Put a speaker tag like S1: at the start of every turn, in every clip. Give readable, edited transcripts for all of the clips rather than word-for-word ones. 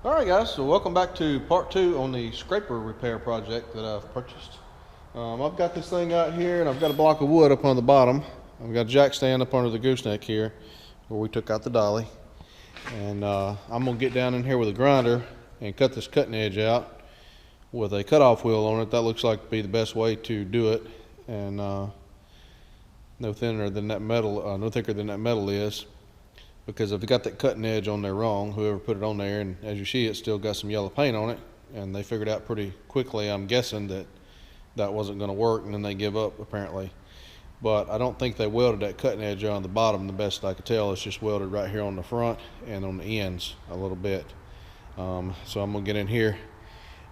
S1: Alright guys, so welcome back to part 2 on the scraper repair project that I've purchased. I've got this thing out here and I've got a block of wood up on the bottom. I've got a jack stand up under the gooseneck here where we took out the dolly. And I'm going to get down in here with a grinder and cut this cutting edge out with a cutoff wheel on it. That looks like to be the best way to do it. And no thinner than that metal, no thicker than that metal is. Because if they got that cutting edge on there wrong, whoever put it on there, and as you see, it's still got some yellow paint on it, and they figured out pretty quickly, I'm guessing, that that wasn't going to work, and then they give up apparently. But I don't think they welded that cutting edge on the bottom. The best I could tell, it's just welded right here on the front and on the ends a little bit. So I'm gonna get in here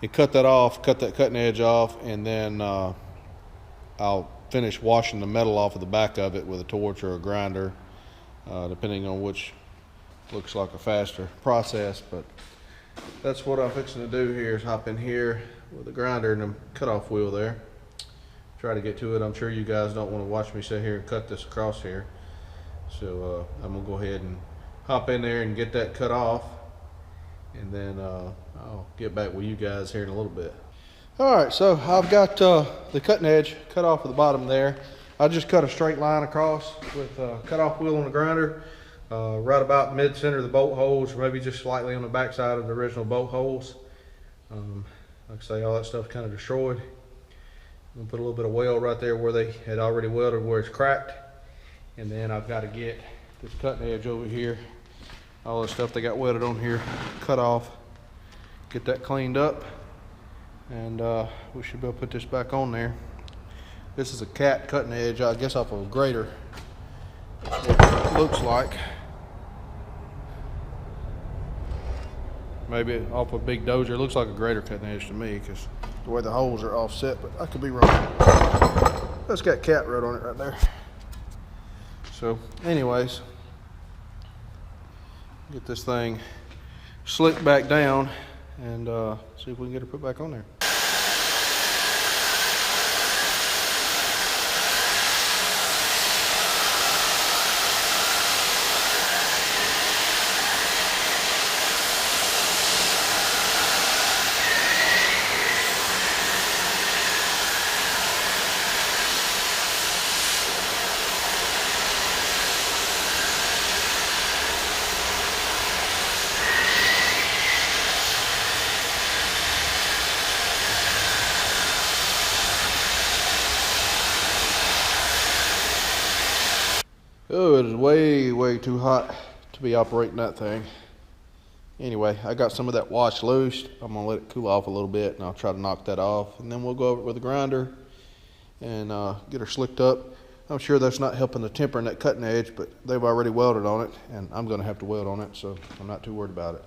S1: and cut that off, cut that cutting edge off, and then I'll finish washing the metal off of the back of it with a torch or a grinder. Depending on which looks like a faster process, but that's what I'm fixing to do here, is hop in here with a grinder and a cutoff wheel there. Try to get to it. I'm sure you guys don't want to watch me sit here and cut this across here. So I'm gonna go ahead and hop in there and get that cut off, and then I'll get back with you guys here in a little bit. Alright, so I've got the cutting edge cut off at the bottom there. I just cut a straight line across with a cutoff wheel on the grinder, right about mid-center of the bolt holes, or maybe just slightly on the back side of the original bolt holes. Like I say, all that stuff's kind of destroyed. I'm gonna put a little bit of weld right there where they had already welded, where it's cracked. And then I've got to get this cutting edge over here, all the stuff they got welded on here, cut off, get that cleaned up, and we should be able to put this back on there. This is a cat cutting edge, I guess off of a grater. That's what it looks like. Maybe off a big dozer. It looks like a grater cutting edge to me because the way the holes are offset, but I could be wrong. That's got cat wrote on it right there. So anyways, get this thing slicked back down and see if we can get her put back on there. Oh, it is way too hot to be operating that thing. Anyway, I got some of that wash loose. I'm gonna let it cool off a little bit and I'll try to knock that off, and then we'll go over it with a grinder and get her slicked up. I'm sure that's not helping the temper in that cutting edge, but they've already welded on it and I'm gonna have to weld on it, so I'm not too worried about it.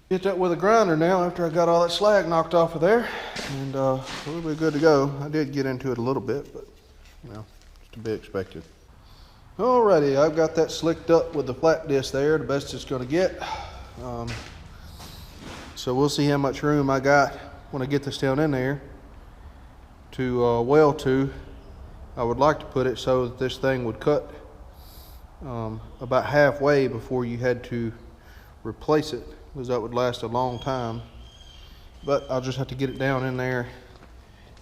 S1: Hit that with a grinder now after I got all that slag knocked off of there, and we'll be good to go. I did get into it a little bit, but you know, it's to be expected. Alrighty, I've got that slicked up with the flat disc there, the best it's going to get. So we'll see how much room I got when I get this down in there to weld to. I would like to put it so that this thing would cut about halfway before you had to replace it, because that would last a long time. But I'll just have to get it down in there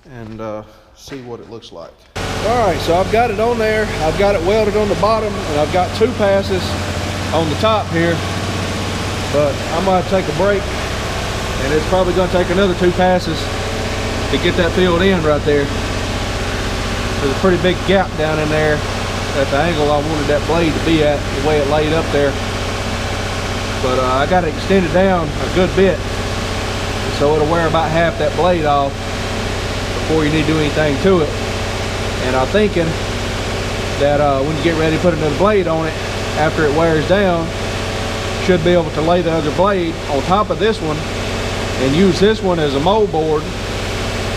S1: and see what it looks like. Alright, so I've got it on there. I've got it welded on the bottom, and I've got 2 passes on the top here. But I'm going to take a break, and it's probably going to take another 2 passes to get that filled in right there. There's a pretty big gap down in there at the angle I wanted that blade to be at, the way it laid up there. But I got it extended down a good bit, so it'll wear about half that blade off before you need to do anything to it. And I'm thinking that when you get ready to put another blade on it, after it wears down, should be able to lay the other blade on top of this one and use this one as a mold board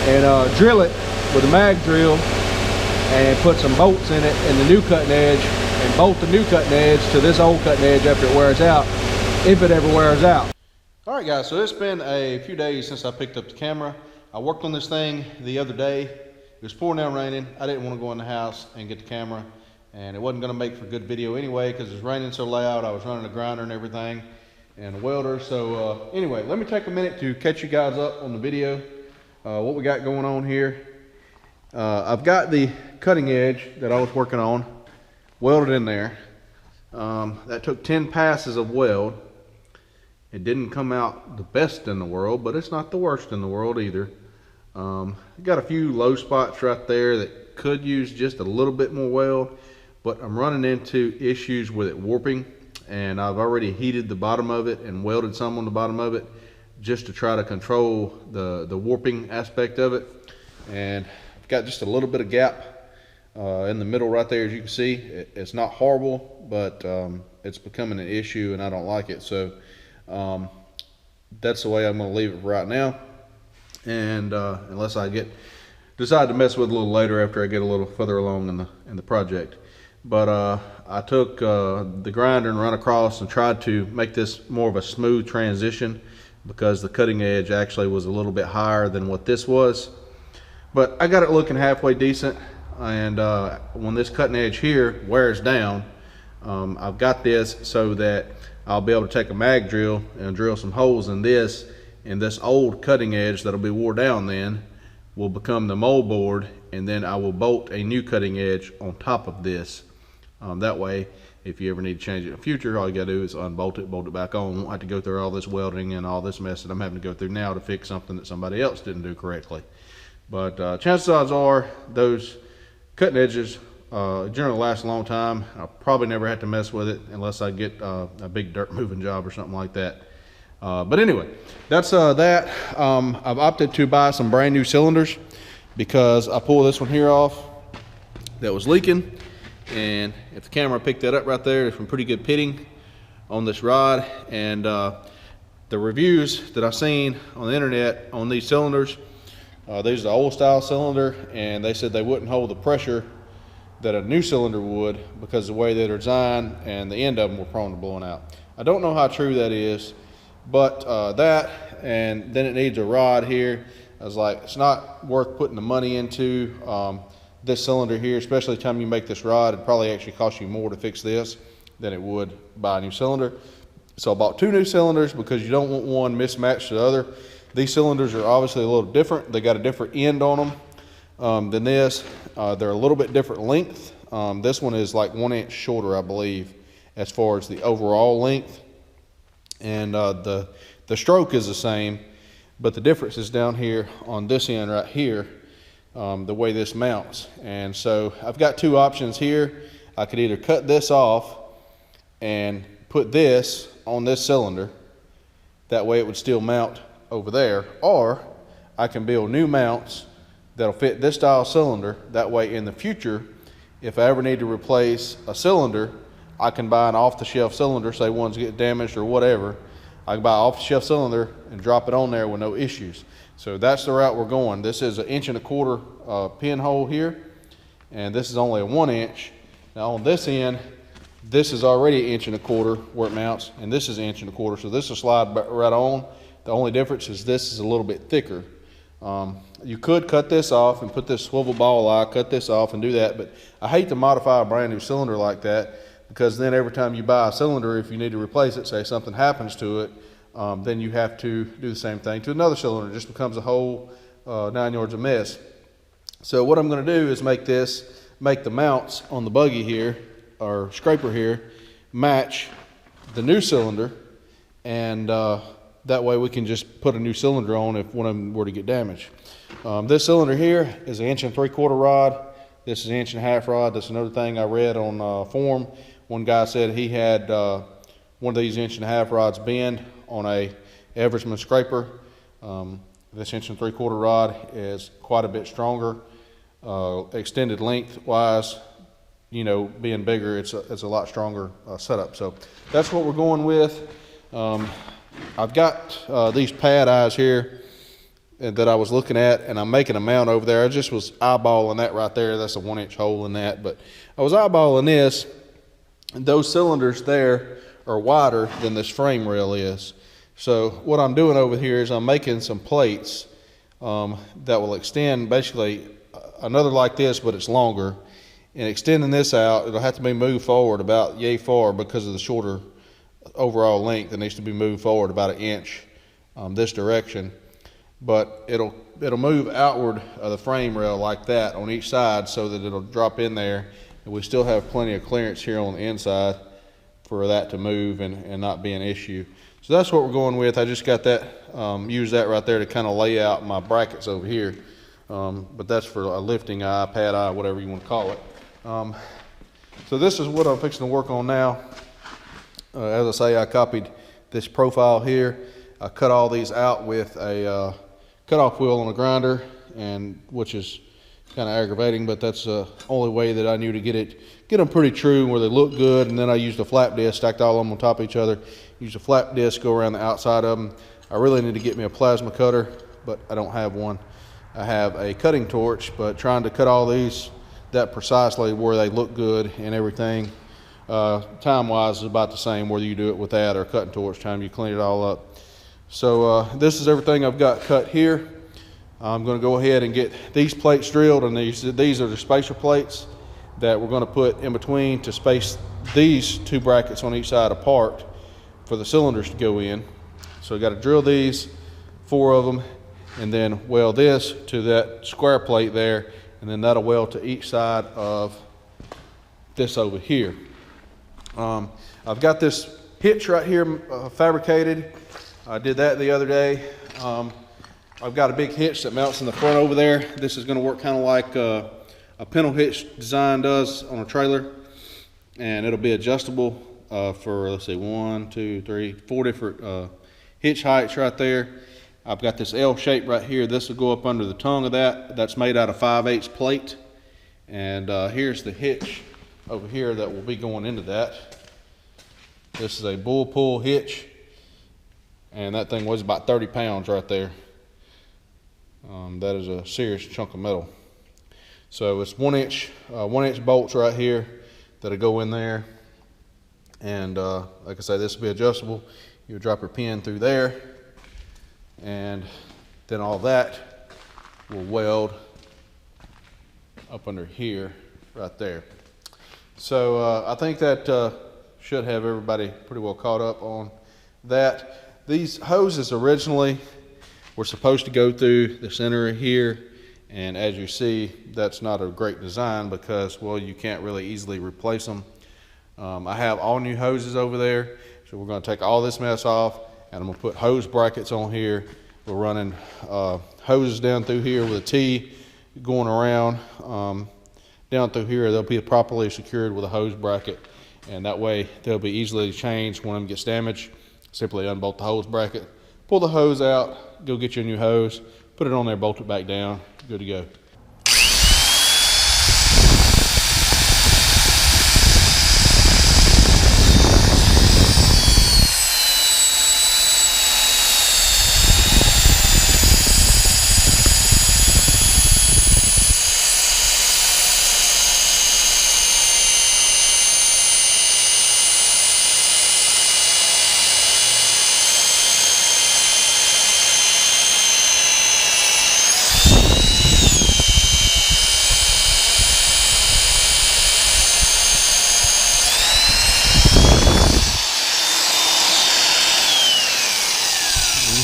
S1: and drill it with a mag drill and put some bolts in it in the new cutting edge and bolt the new cutting edge to this old cutting edge after it wears out, if it ever wears out. All right guys, so it's been a few days since I picked up the camera. I worked on this thing the other day. It was pouring down raining. I didn't want to go in the house and get the camera, and it wasn't going to make for good video anyway because it was raining so loud. I was running a grinder and everything and a welder. So anyway, let me take a minute to catch you guys up on the video, what we got going on here. I've got the cutting edge that I was working on welded in there. That took 10 passes of weld. It didn't come out the best in the world, but it's not the worst in the world either. Got a few low spots right there that could use just a little bit more weld, but I'm running into issues with it warping, and I've already heated the bottom of it and welded some on the bottom of it just to try to control the warping aspect of it. And I've got just a little bit of gap in the middle right there, as you can see. It's not horrible, but it's becoming an issue and I don't like it. So that's the way I'm going to leave it right now. And unless I decide to mess with it a little later after I get a little further along in the project. But I took the grinder and run across and tried to make this more of a smooth transition because the cutting edge actually was a little bit higher than what this was. But I got it looking halfway decent, and when this cutting edge here wears down, I've got this so that I'll be able to take a mag drill and drill some holes in this, and this old cutting edge that'll be wore down then will become the mold board, and then I will bolt a new cutting edge on top of this. That way, if you ever need to change it in the future, all you gotta do is unbolt it, bolt it back on. You won't have to go through all this welding and all this mess that I'm having to go through now to fix something that somebody else didn't do correctly. But chances are those cutting edges generally last a long time. I'll probably never have to mess with it unless I get a big dirt moving job or something like that. But anyway, that's that. I've opted to buy some brand new cylinders because I pulled this one here off that was leaking, and if the camera picked that up right there, there's some pretty good pitting on this rod. And the reviews that I've seen on the internet on these cylinders, these are the old style cylinder, and they said they wouldn't hold the pressure that a new cylinder would because of the way they're designed, and the end of them were prone to blowing out. I don't know how true that is, but that, and then it needs a rod here. I was like, it's not worth putting the money into this cylinder here, especially the time you make this rod. It'd probably actually cost you more to fix this than it would buy a new cylinder. So I bought 2 new cylinders because you don't want one mismatched to the other. These cylinders are obviously a little different. They got a different end on them than this. They're a little bit different length. This one is like 1 inch shorter, I believe, as far as the overall length. And the stroke is the same, but the difference is down here on this end right here, the way this mounts. And so I've got 2 options here. I could either cut this off and put this on this cylinder, that way it would still mount over there, or I can build new mounts that'll fit this style cylinder. That way in the future, if I ever need to replace a cylinder, I can buy an off-the-shelf cylinder, say one's get damaged or whatever. I can buy an off-the-shelf cylinder and drop it on there with no issues. So that's the route we're going. This is an 1.25 inch pinhole here, and this is only a 1 inch. Now on this end, this is already 1.25 inches where it mounts, and this is 1.25 inches, so this will slide right on. The only difference is this is a little bit thicker. You could cut this off and put this swivel ball eye, cut this off and do that, but I hate to modify a brand new cylinder like that, because then every time you buy a cylinder, if you need to replace it, say something happens to it, then you have to do the same thing to another cylinder. It just becomes a whole 9 yards of mess. So what I'm going to do is make this make the mounts on the buggy here, or scraper here, match the new cylinder, and that way we can just put a new cylinder on if one of them were to get damaged. This cylinder here is an 1 3/4 rod. This is an 1.5 rod. That's another thing I read on forum. One guy said he had one of these 1.5 rods bend on a Eversman scraper. This 1 3/4 rod is quite a bit stronger. Extended length-wise, you know, being bigger, it's a lot stronger setup. So that's what we're going with. I've got these pad eyes here that I was looking at, and I'm making a mount over there. I just was eyeballing that right there. That's a 1-inch hole in that, but I was eyeballing this, and those cylinders there are wider than this frame rail is. So what I'm doing over here is I'm making some plates that will extend basically another like this, but it's longer. And extending this out, it'll have to be moved forward about yay far because of the shorter overall length. It needs to be moved forward about 1 inch this direction. But it'll move outward of the frame rail like that on each side so that it'll drop in there, and we still have plenty of clearance here on the inside for that to move and not be an issue. So that's what we're going with. I just got that, use that right there to kind of lay out my brackets over here. But that's for a lifting eye, pad eye, whatever you want to call it. So this is what I'm fixing to work on now. As I say, I copied this profile here. I cut all these out with a cutoff wheel on a grinder, and which is kind of aggravating, but that's the only way that I knew to get them pretty true where they look good. And then I used a flap disc, stacked all of them on top of each other. Used a flap disc, go around the outside of them. I really need to get me a plasma cutter, but I don't have one. I have a cutting torch, but trying to cut all these that precisely where they look good and everything, time-wise is about the same whether you do it with that or a cutting torch time you clean it all up. So this is everything I've got cut here. I'm going to go ahead and get these plates drilled, and these are the spacer plates that we're going to put in between to space these two brackets on each side apart for the cylinders to go in. So we've got to drill these, 4 of them, and then weld this to that square plate there, and then that'll weld to each side of this over here. I've got this hitch right here fabricated. I did that the other day. I've got a big hitch that mounts in the front over there. This is going to work kind of like a pintle hitch design does on a trailer, and it'll be adjustable for, let's see, 1, 2, 3, 4 different hitch heights right there. I've got this L shape right here. This will go up under the tongue of that. That's made out of 5/8 plate, and here's the hitch over here that will be going into that. This is a bull pull hitch, and that thing weighs about 30 pounds right there. That is a serious chunk of metal. So it's 1-inch bolts right here that'll go in there, and like I say, this will be adjustable. You drop your pin through there, and then all that will weld up under here right there. So I think that should have everybody pretty well caught up on that. These hoses originally were supposed to go through the center here, and as you see, that's not a great design because, well, you can't really easily replace them. I have all new hoses over there, so we're going to take all this mess off, and I'm going to put hose brackets on here. We're running hoses down through here with a T going around down through here. They'll be properly secured with a hose bracket, and that way they'll be easily changed when one gets damaged. Simply unbolt the hose bracket, pull the hose out, go get you a new hose, put it on there, bolt it back down, good to go.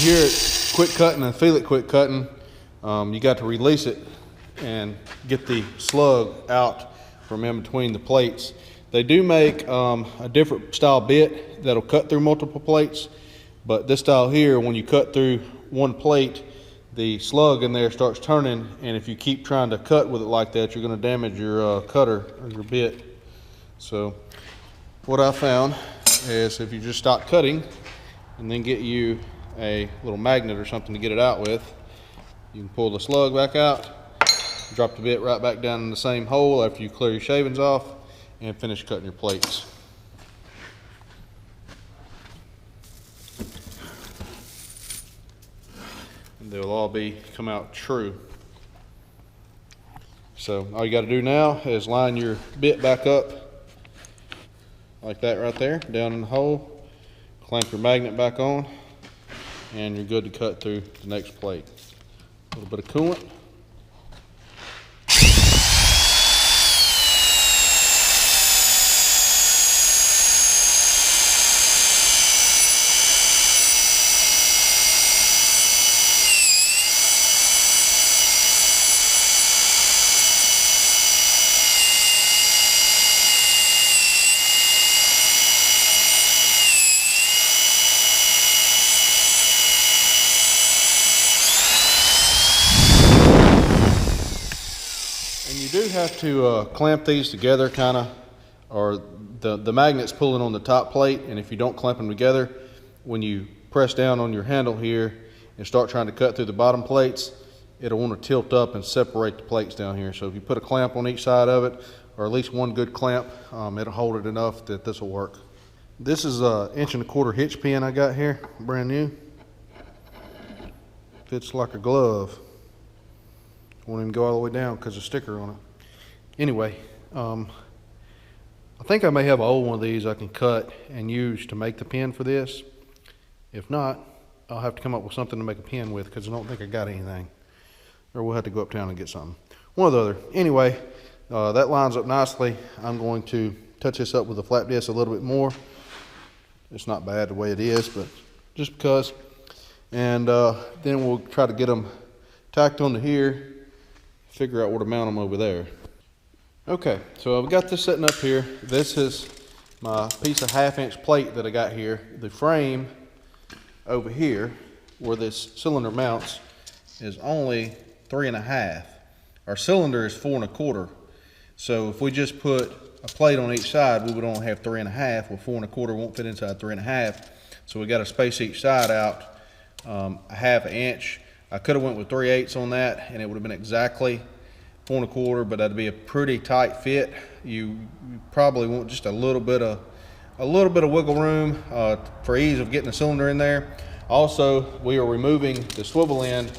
S1: You hear it quick cutting and feel it quick cutting. You got to release it and get the slug out from in between the plates. They do make a different style bit that'll cut through multiple plates, but this style here, when you cut through one plate, the slug in there starts turning, and if you keep trying to cut with it like that, you're going to damage your cutter or your bit. So what I found is if you just stop cutting and then get you a little magnet or something to get it out with, you can pull the slug back out, drop the bit right back down in the same hole after you clear your shavings off, and finish cutting your plates. And they'll all come out true. So all you got to do now is line your bit back up like that right there, down in the hole, clamp your magnet back on, and you're good to cut through the next plate. A little bit of coolant. You do have to clamp these together kind of, or the magnet's pulling on the top plate, and if you don't clamp them together, when you press down on your handle here and start trying to cut through the bottom plates, it'll want to tilt up and separate the plates down here. So if you put a clamp on each side of it, or at least one good clamp, it'll hold it enough that this will work. This is a 1¼ inch hitch pin I got here, brand new. Fits like a glove. Won't even go all the way down because of the sticker on it. Anyway, I think I may have an old one of these I can cut and use to make the pin for this. If not, I'll have to come up with something to make a pin with because I don't think I got anything. Or we'll have to go uptown and get something. One or the other. Anyway, that lines up nicely. I'm going to touch this up with a flat disc a little bit more. It's not bad the way it is, but just because. And then we'll try to get them tacked onto here, figure out where to mount them over there. Okay, so I've got this sitting up here. This is my piece of 1/2 inch plate that I got here. The frame over here, where this cylinder mounts, is only 3.5. Our cylinder is 4.25. So if we just put a plate on each side, we would only have 3.5. Well, 4.25 won't fit inside 3.5. So we got to space each side out 1/2 inch. I could have went with 3/8 on that, and it would have been exactly 4.25, but that'd be a pretty tight fit. You probably want just a little bit of wiggle room for ease of getting the cylinder in there. Also, we are removing the swivel end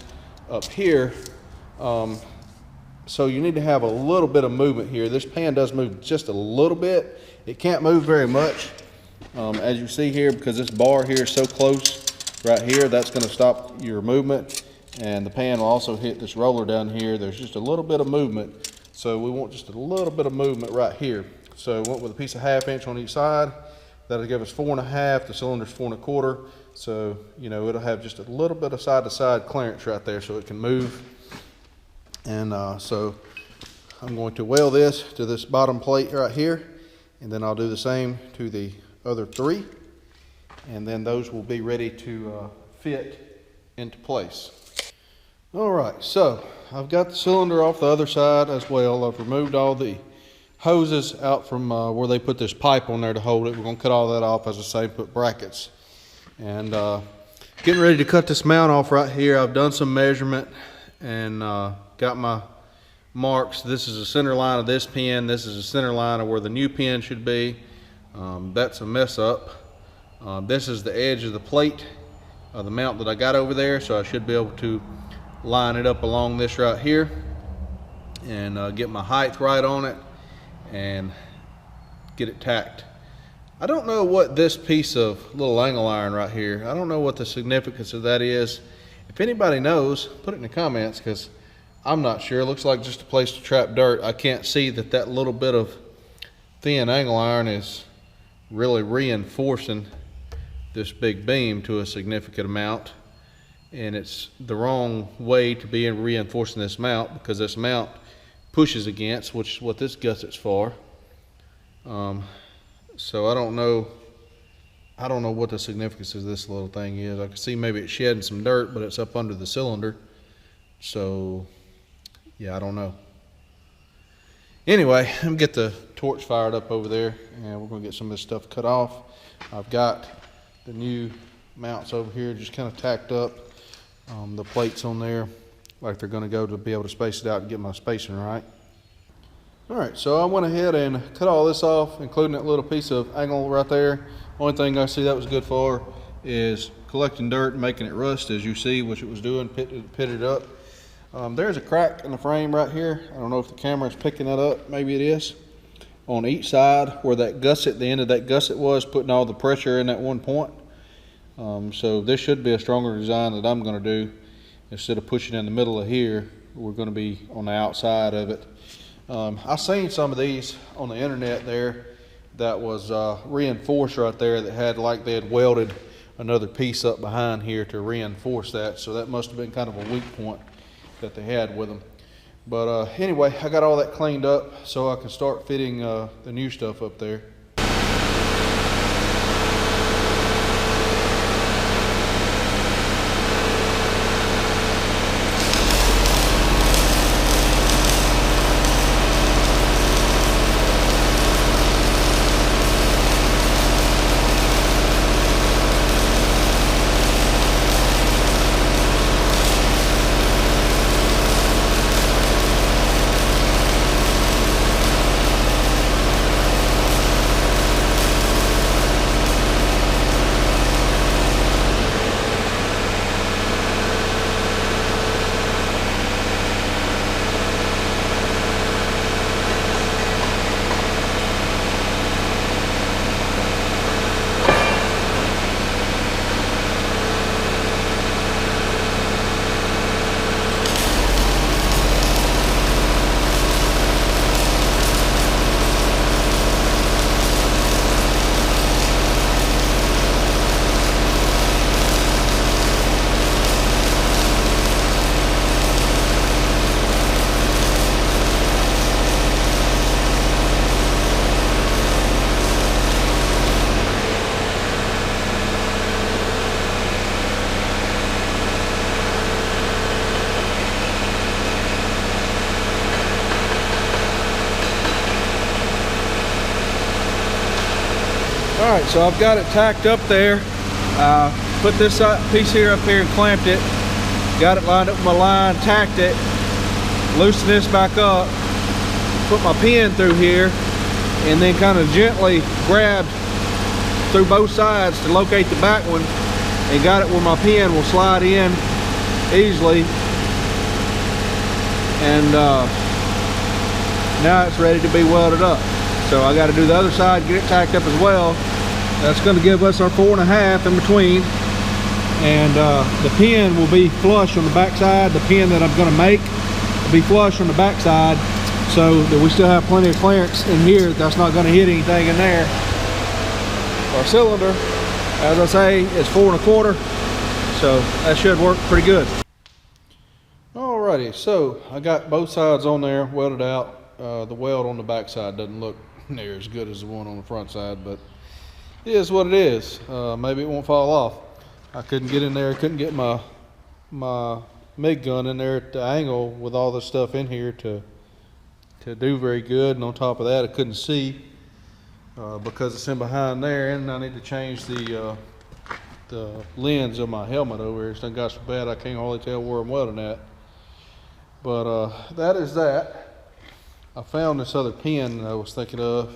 S1: up here, so you need to have a little bit of movement here. This pan does move just a little bit. It can't move very much, as you see here, because this bar here is so close right here. That's going to stop your movement. And the pan will also hit this roller down here. There's just a little bit of movement. So we want just a little bit of movement right here. So went with a piece of 1/2 inch on each side. That'll give us 4.5. The cylinder's 4.25. So, you know, it'll have just a little bit of side to side clearance right there so it can move. And so I'm going to weld this to this bottom plate right here. And then I'll do the same to the other 3. And then those will be ready to fit into place. All right, so I've got the cylinder off the other side as well. I've removed all the hoses out from where they put this pipe on there to hold it. We're gonna cut all that off, as I say, put brackets. And getting ready to cut this mount off right here. I've done some measurement and got my marks. This is the center line of this pin. This is the center line of where the new pin should be. That's a mess up. This is the edge of the plate of the mount that I got over there, so I should be able to line it up along this right here and get my height right on it and get it tacked. I don't know what this piece of little angle iron right here, I don't know what the significance of that is. If anybody knows, put it in the comments, because I'm not sure. It looks like just a place to trap dirt. I can't see that little bit of thin angle iron is really reinforcing this big beam to a significant amount. And it's the wrong way to be reinforcing this mount, because this mount pushes against, which is what this gusset's for. So I don't know what the significance of this little thing is. I can see maybe it's shedding some dirt, but it's up under the cylinder. So yeah, I don't know. Anyway, let me get the torch fired up over there, and we're gonna get some of this stuff cut off. I've got the new mounts over here just kind of tacked up, the plates on there like they're gonna go to be able to space it out and get my spacing right. All right, so I went ahead and cut all this off, including that little piece of angle right there. Only thing I see that was good for is collecting dirt and making it rust, as you see, which it was doing, pitted up. There's a crack in the frame right here. I don't know if the camera is picking that up. Maybe it is. On each side where that gusset, the end of that gusset was, putting all the pressure in that one point. So this should be a stronger design that I'm going to do. Instead of pushing in the middle of here, we're going to be on the outside of it. I've seen some of these on the internet there that was reinforced right there, that had like they had welded another piece up behind here to reinforce that. So that must have been kind of a weak point that they had with them. But anyway, I got all that cleaned up so I can start fitting the new stuff up there. All right, so I've got it tacked up there. Put this piece here up here and clamped it. Got it lined up with my line, tacked it, loosened this back up, put my pin through here, and then kind of gently grabbed through both sides to locate the back one, and got it where my pin will slide in easily. And now it's ready to be welded up. So I got to do the other side, get it tacked up as well. That's going to give us our 4.5 in between. And the pin will be flush on the back side. The pin that I'm going to make will be flush on the back side, so that we still have plenty of clearance in here. That's not going to hit anything in there. Our cylinder, as I say, is 4.25, so that should work pretty good. Alrighty, so I got both sides on there welded out. The weld on the back side doesn't look near as good as the one on the front side, but it is what it is. Maybe it won't fall off. I couldn't get in there, couldn't get my MIG gun in there at the angle with all this stuff in here to do very good. And on top of that, I couldn't see because it's in behind there, and I need to change the lens of my helmet over here. It's done got so bad I can't hardly tell where I'm welding at. But that is that. I found this other pin I was thinking of.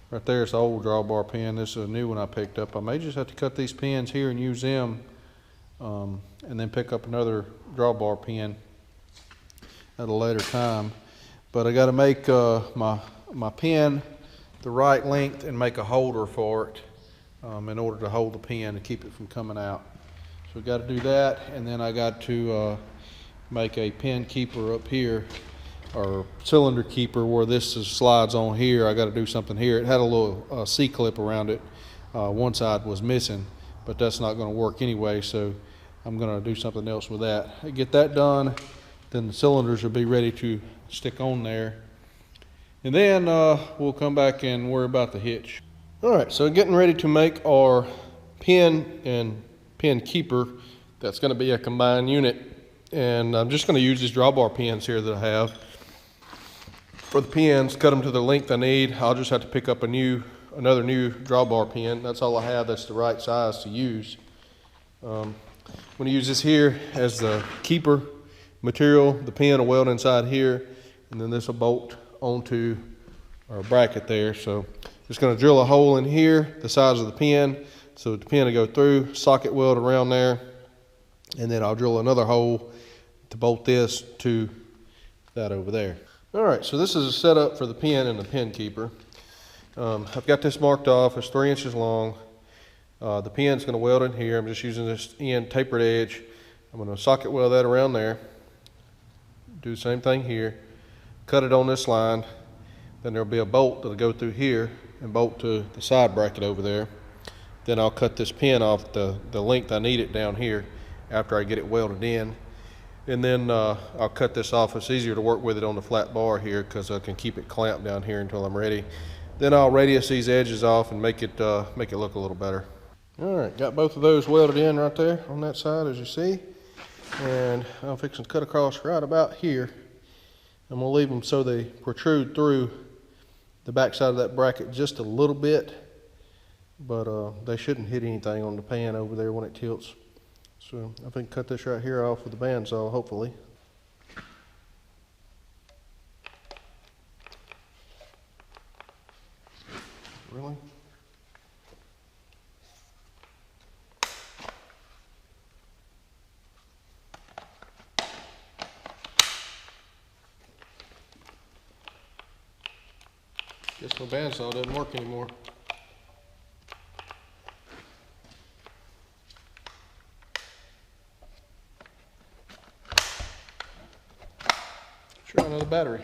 S1: Right there, it's an old drawbar pin. This is a new one I picked up. I may just have to cut these pins here and use them, and then pick up another drawbar pin at a later time. But I got to make my pin the right length and make a holder for it in order to hold the pin and keep it from coming out. So we got to do that, and then I got to make a pin keeper up here, or cylinder keeper, where this slides on here. I got to do something here. It had a little C-clip around it. One side was missing, but that's not going to work anyway, so I'm going to do something else with that. I get that done, then the cylinders will be ready to stick on there. And then we'll come back and worry about the hitch. All right, so getting ready to make our pin and pin keeper. That's going to be a combined unit. And I'm just going to use these drawbar pins here that I have. For the pins, cut them to the length I need. I'll just have to pick up another new drawbar pin. That's all I have that's the right size to use. I'm going to use this here as the keeper material. The pin will weld inside here, and then this will bolt onto our bracket there. So just going to drill a hole in here, the size of the pin, so the pin will go through, socket weld around there, and then I'll drill another hole to bolt this to that over there. All right, so this is a setup for the pin and the pin keeper. I've got this marked off. It's 3 inches long. The pin's going to weld in here. I'm just using this end tapered edge. I'm going to socket weld that around there. Do the same thing here. Cut it on this line. Then there'll be a bolt that'll go through here and bolt to the side bracket over there. Then I'll cut this pin off the length I need it down here after I get it welded in. And then I'll cut this off. It's easier to work with it on the flat bar here because I can keep it clamped down here until I'm ready. Then I'll radius these edges off and make it look a little better. All right, got both of those welded in right there on that side, as you see. And I'm fixing to cut across right about here. I'm gonna leave them so they protrude through the back side of that bracket just a little bit, but they shouldn't hit anything on the pan over there when it tilts. So I think cut this right here off with the bandsaw, hopefully. Really? Guess my bandsaw doesn't work anymore. Try another battery.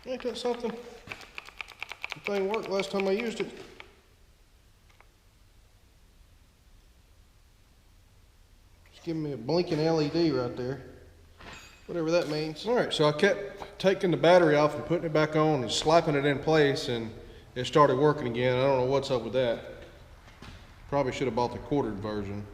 S1: Ain't that something? The thing worked last time I used it. Just giving me a blinking LED right there. Whatever that means. All right, so I kept taking the battery off and putting it back on and slapping it in place, and it started working again. I don't know what's up with that. Probably should have bought the quartered version.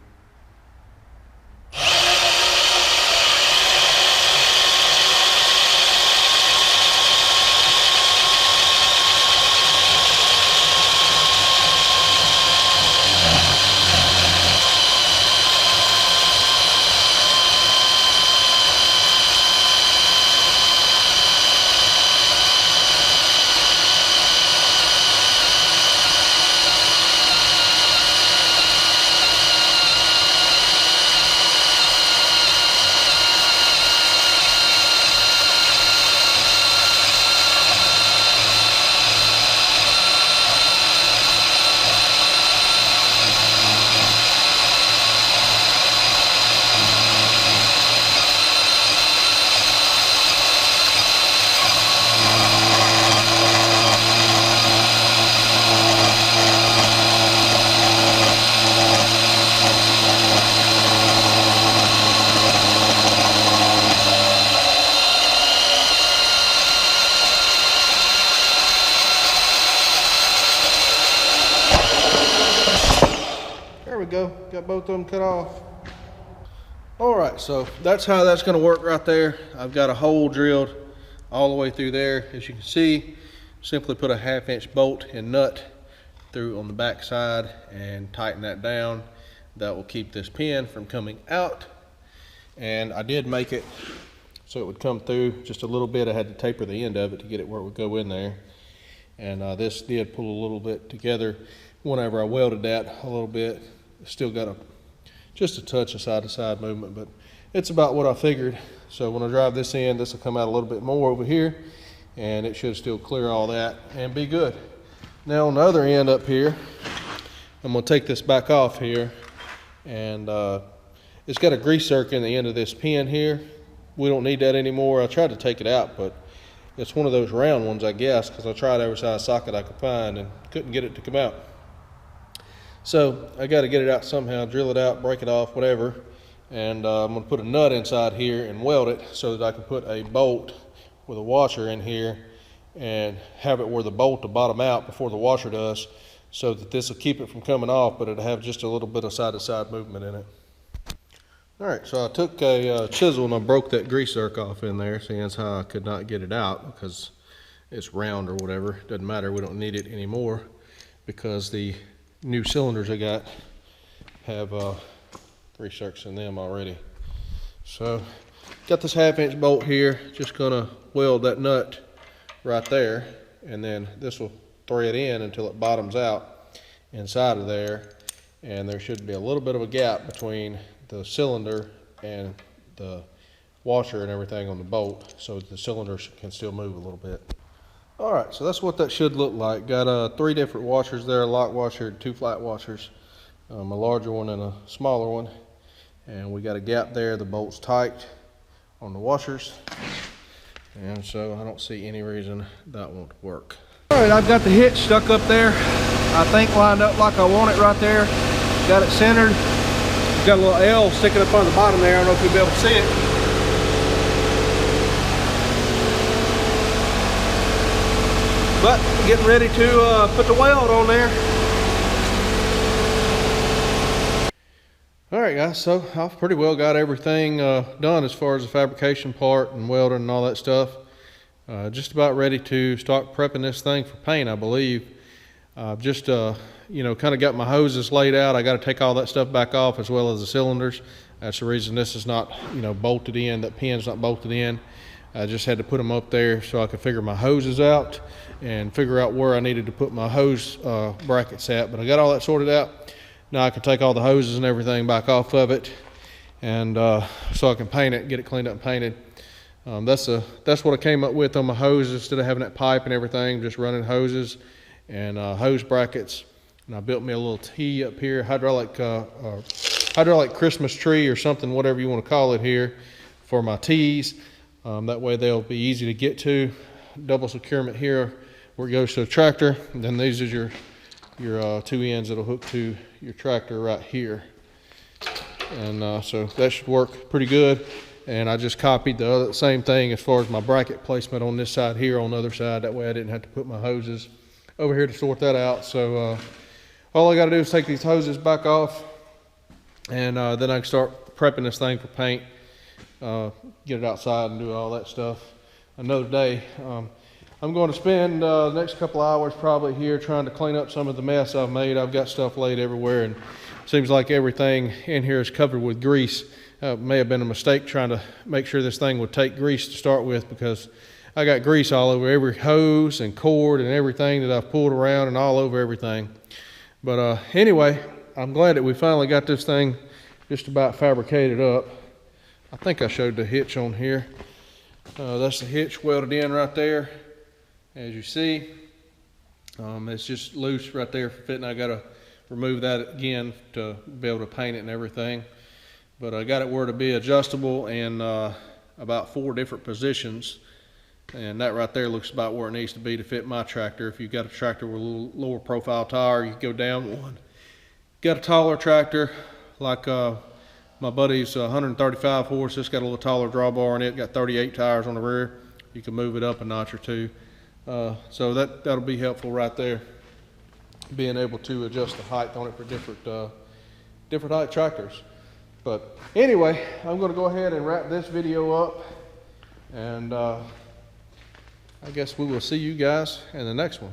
S1: There we go, got both of them cut off. All right, so that's how that's gonna work right there. I've got a hole drilled all the way through there. As you can see, simply put a 1/2 inch bolt and nut through on the back side and tighten that down. That will keep this pin from coming out. And I did make it so it would come through just a little bit. I had to taper the end of it to get it where it would go in there. And this did pull a little bit together whenever I welded that a little bit. Still got just a touch of side to side movement, but it's about what I figured. So when I drive this in, this will come out a little bit more over here, and it should still clear all that and be good. Now on the other end up here, I'm gonna take this back off here, and it's got a grease circuit in the end of this pin here. We don't need that anymore. I tried to take it out, but it's one of those round ones, I guess, because I tried every size socket I could find and couldn't get it to come out. So I got to get it out somehow, drill it out, break it off, whatever. And I'm going to put a nut inside here and weld it so that I can put a bolt with a washer in here and have it where the bolt will bottom out before the washer does, so that this will keep it from coming off, but it'll have just a little bit of side-to-side movement in it. All right, so I took a chisel and I broke that grease zerk off in there, seeing as how I could not get it out because it's round or whatever. Doesn't matter, we don't need it anymore because the new cylinders I got have grease zerks in them already. So got this 1/2" bolt here, just gonna weld that nut right there, and then this will thread in until it bottoms out inside of there, and there should be a little bit of a gap between the cylinder and the washer and everything on the bolt, so that the cylinder can still move a little bit. All right, so that's what that should look like. Got 3 different washers there, a lock washer and 2 flat washers, a larger one and a smaller one, and we got a gap there. The bolt's tight on the washers, and so I don't see any reason that won't work. All right, I've got the hitch stuck up there, I think lined up like I want it right there. Got it centered. Got a little L sticking up on the bottom there. I don't know if you'll be able to see it. But getting ready to put the weld on there. All right, guys, so I've pretty well got everything done as far as the fabrication part and welding and all that stuff. Just about ready to start prepping this thing for paint, I believe. Just you know, kind of got my hoses laid out. I got to take all that stuff back off, as well as the cylinders. That's the reason this is not, you know, bolted in. That pin's not bolted in. I just had to put them up there so I could figure my hoses out and figure out where I needed to put my hose brackets at. But I got all that sorted out. Now I can take all the hoses and everything back off of it, and so I can paint it, get it cleaned up and painted. That's what I came up with on my hoses. Instead of having that pipe and everything, just running hoses and hose brackets. And I built me a little T up here, hydraulic Christmas tree or something, whatever you want to call it here, for my T's. That way they'll be easy to get to. Double securement here where it goes to the tractor. And then these are your 2 ends that'll hook to your tractor right here. And so that should work pretty good. And I just copied the same thing as far as my bracket placement on this side here on the other side. That way I didn't have to put my hoses over here to sort that out. So all I got to do is take these hoses back off, and then I can start prepping this thing for paint, get it outside and do all that stuff another day. I'm going to spend the next couple hours probably here trying to clean up some of the mess I've made. I've got stuff laid everywhere, and it seems like everything in here is covered with grease. May have been a mistake trying to make sure this thing would take grease to start with, because I got grease all over every hose and cord and everything that I've pulled around, and all over everything. But anyway, I'm glad that we finally got this thing just about fabricated up. I think I showed the hitch on here. That's the hitch welded in right there, as you see. It's just loose right there for fitting. I got to remove that again to be able to paint it and everything. But I got it where to be adjustable in about 4 different positions. And that right there looks about where it needs to be to fit my tractor. If you've got a tractor with a little lower profile tire, you can go down one. Got a taller tractor, like my buddy's 135 horse. It's got a little taller drawbar in it, got 38 tires on the rear. You can move it up a notch or 2. So that'll be helpful right there, being able to adjust the height on it for different height tractors. But anyway, I'm going to go ahead and wrap this video up, and I guess we will see you guys in the next one.